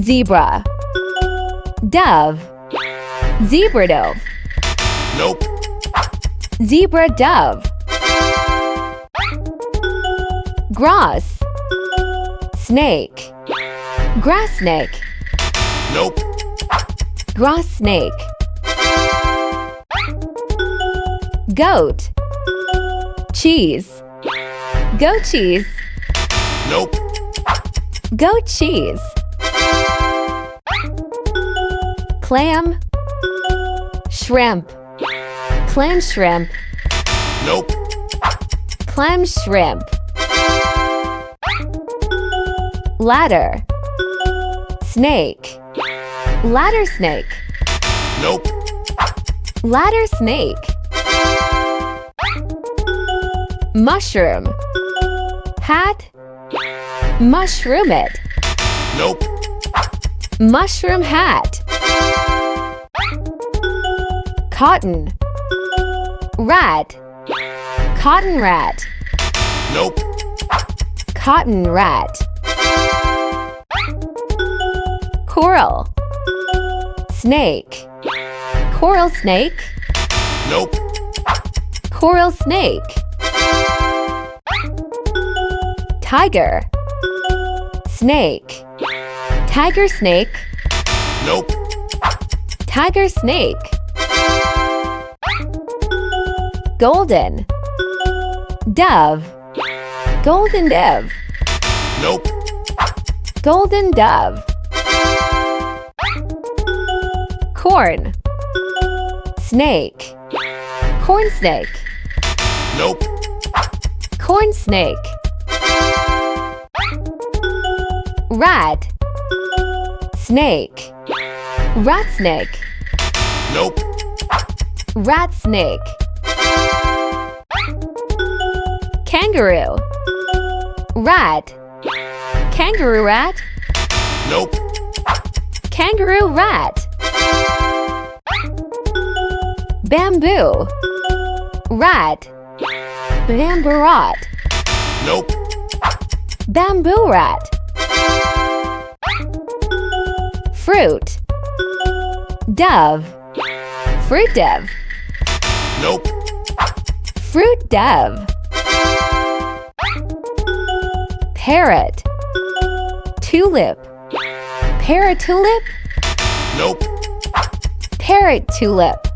Zebra. Dove. Zebra dove. Nope. Zebra dove. Grass. Snake. Grass snake. Nope. Grass snake. Goat. Cheese. Goat cheese. Nope. Goat cheese. Clam. Shrimp. Clam shrimp. Nope. Clam shrimp. Ladder. Snake. Ladder snake. Nope. Ladder snake. Mushroom. Hat. Mushroom it. Nope. Mushroom hat. Cotton. Rat. Cotton rat. Nope. Cotton rat. Coral. Snake. Coral snake. Nope. Coral snake. Tiger. Snake. Tiger snake. Nope. Tiger snake. Golden. Dove. Golden dove. Nope. Golden dove. Corn. Snake. Corn snake. Nope. Corn snake. Rat. Snake. Rat snake. Nope. Rat snake. Kangaroo. Rat. Kangaroo rat. Nope. Kangaroo rat. Bamboo. Rat. Bamboo rat. Nope. Bamboo rat. Fruit. Dove. Fruit dove. Nope. Fruit dove. Parrot. Tulip. Parrot tulip. Nope. Parrot tulip.